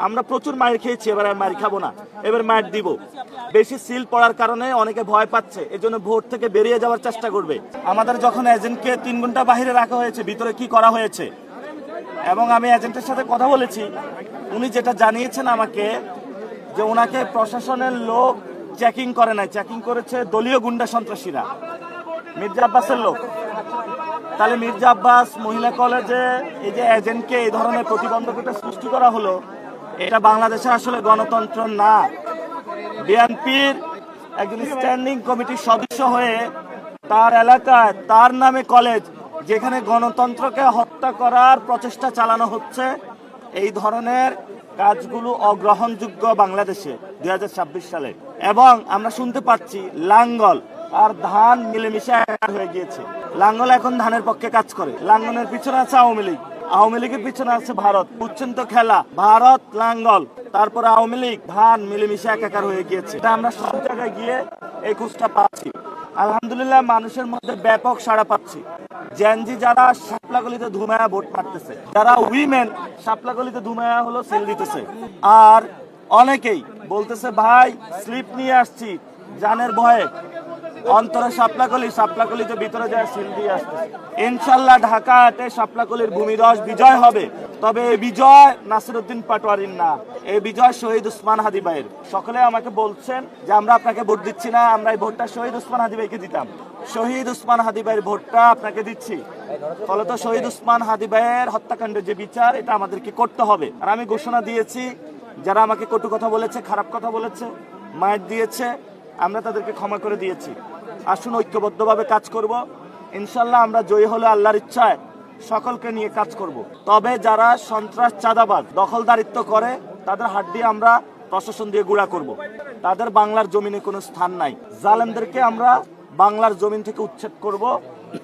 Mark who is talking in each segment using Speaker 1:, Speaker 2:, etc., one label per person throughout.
Speaker 1: আমরা প্রচুর মাইর খেয়েছি, এবার আর মাইর খাবো না, এবার মাইর দিব। বেশি সিল পড়ার কারণে অনেকে ভয় পাচ্ছে, এজন্য ভোট থেকে বেরিয়ে যাওয়ার চেষ্টা করবে। আমাদের যখন এজেন্টকে 3 ঘন্টা বাহিরে রাখা হয়েছে, ভিতরে কি করা হয়েছে, এবং আমি এজেন্টের সাথে কথা বলেছি, উনি যেটা জানিয়েছেন আমাকে যে ওনাকে প্রশাসনের লোক চেকিং করে নাই, চেকিং করেছে দলীয় গুন্ডা সন্ত্রাসীরা, মির্জা আব্বাসের লোক। তাহলে মির্জা আব্বাস মহিলা কলেজে এই যে এজেন্টকে এই ধরনের প্রতিবন্ধকতা সৃষ্টি করা হলো, এটা বাংলাদেশের আসলে গণতন্ত্র না। বিএনপির একজন স্ট্যান্ডিং কমিটির সদস্য হয়ে তার এলাকায় তার নামে কলেজ, যেখানে গণতন্ত্রকে হত্যা করার প্রচেষ্টা চালানো হচ্ছে, এই ধরনের কাজগুলো অগ্রহণযোগ্য বাংলাদেশে 2026 সালে। এবং আমরা শুনতে পাচ্ছি লাঙ্গল আর ধান মিলেমিশে এক হয়ে গিয়েছে। লাঙ্গল এখন ধানের পক্ষে কাজ করে, লাঙ্গলের পিছনে আছে আওয়ামী লীগ, আওয়ামী লীগের পিছনে আছে ভারত। বুঝছেন তো খেলা, ভারত লাঙ্গল, তারপরে আওয়ামী লীগ, ধান মিলেমিশে একাকার হয়ে গিয়েছে। এটা আমরা সব জায়গায় গিয়ে এই খোঁজটা পাচ্ছি। আলহামদুলিল্লাহ মানুষের মধ্যে ব্যাপক সাড়া পাচ্ছি। জেনজি যারা শাপলাগলিতে ধুমায়া ভোট মারতেছে, যারা উইমেন শাপলাগলিতে ধুমায়া হলো সেল দিতেছে, আর অনেকেই বলতেছে ভাই স্লিপ নিয়ে আসছি জানের ভয়ে, অন্তরে শাপলাকলিতে ভিতরে যায় সিল দিয়ে আসতেছে। ইনশাল্লাহ ঢাকা হাটে শাপলাকলির ভূমিধস বিজয় হবে। তবে এই বিজয় নাসিরউদ্দিন পাটোয়ারির না, এই বিজয় শহীদ উসমান হাদি ভাইয়ের। সকলে আমাকে বলছেন যে আমরা আপনাকে ভোট দিচ্ছি না, আমরা এই ভোটটা শহীদ উসমান হাদি ভাইকে দিতাম। শহীদ উসমান হাদি ভাইয়ের ভোটটা আপনাকে দিচ্ছি। ফলত শহীদ উসমান হাদি ভাইয়ের হত্যাকাণ্ডের যে বিচার, এটা আমাদেরকে করতে হবে। আর আমি ঘোষণা দিয়েছি, যারা আমাকে কটু কথা বলেছে, খারাপ কথা বলেছে, মাইর দিয়েছে, আমরা তাদেরকে ক্ষমা করে দিয়েছি। আসুন ঐক্যবদ্ধভাবে কাজ করব। ইনশাল্লাহ আমরা জয়ী হলে আল্লাহর ইচ্ছায় সকলকে নিয়ে কাজ করব। তবে যারা সন্ত্রাস, চাঁদাবাজ, দখলদারিত্ব করে, তাদের হাত দিয়ে আমরা প্রশাসন দিয়ে গুঁড়া করব। তাদের বাংলার জমিনে কোনো স্থান নাই। জালেমদেরকে আমরা বাংলার জমিন থেকে উচ্ছেদ করব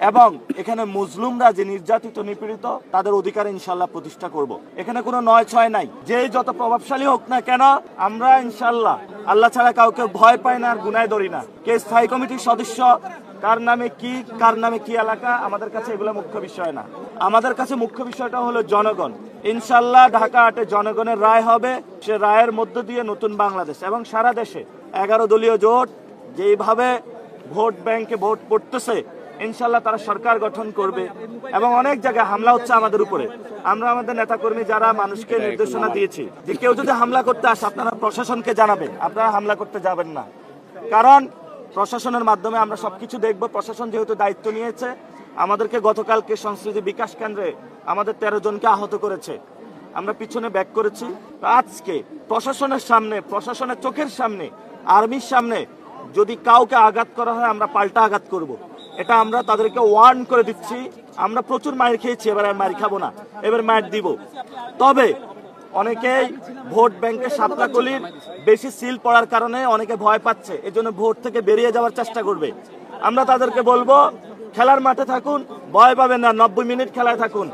Speaker 1: এবং এখানে মুসলিমরা যে নির্যাতিত, নিপীড়িত, তাদের অধিকার ইনশাল্লাহ প্রতিষ্ঠা করব। এখানে কোনো নয় ছয় নাই। যে যত প্রভাবশালী হোক না কেন, আমরা ইনশাল্লাহ আল্লাহ ছাড়া কাউকে ভয় পাই না, আর গুনায় ধরি না। কে স্থায়ী কমিটির সদস্য, কার নামে কি, কার নামে কি এলাকা, আমাদের কাছে এগুলো মুখ্য বিষয় না। আমাদের কাছে মুখ্য বিষয়টা হলো জনগণ। ইনশাল্লাহ ঢাকা হাটে জনগণের রায় হবে। সে রায়ের মধ্য দিয়ে নতুন বাংলাদেশ এবং সারা দেশে 11 দলীয় জোট যেইভাবে ভোট ব্যাংকে ভোট পড়তেছে, ইনশাল্লাহ তারা সরকার গঠন করবে। এবং অনেক জায়গায় হামলা হচ্ছে আমাদের উপরে। আমরা আমাদের নেতাকর্মী যারা মানুষকে নির্দেশনা দিয়েছি যে কেউ যদি হামলা করতে আসে, আপনারা প্রশাসনকে জানাবেন, আপনারা হামলা করতে যাবেন না। কারণ প্রশাসনের মাধ্যমে আমরা সবকিছু দেখব। প্রশাসন যেহেতু দায়িত্ব নিয়েছে, আমাদেরকে গতকালকে সংস্কৃতি বিকাশ কেন্দ্রে আমাদের 13 জনকে আহত করেছে, আমরা পিছনে ব্যাক করেছি। তো আজকে প্রশাসনের সামনে, প্রশাসনের চোখের সামনে, আর্মির সামনে যদি কাউকে আঘাত করা হয়, আমরা পাল্টা আঘাত করব। এটা আমরা তাদেরকে ওয়ার্ন করে দিচ্ছি। আমরা প্রচুর মাইর খেয়েছি, এবার আর মাইর খাবো না, এবার মাইর দিব। তবে অনেকেই ভোট ব্যাংকে শাপলাকলির বেশি সিল পড়ার কারণে অনেকে ভয় পাচ্ছে, এজন্য ভোট থেকে বেরিয়ে যাওয়ার চেষ্টা করবে। আমরা তাদেরকে বলবো খেলার মাঠে থাকুন, ভয় পাবেন না, 90 মিনিট খেলায় থাকুন।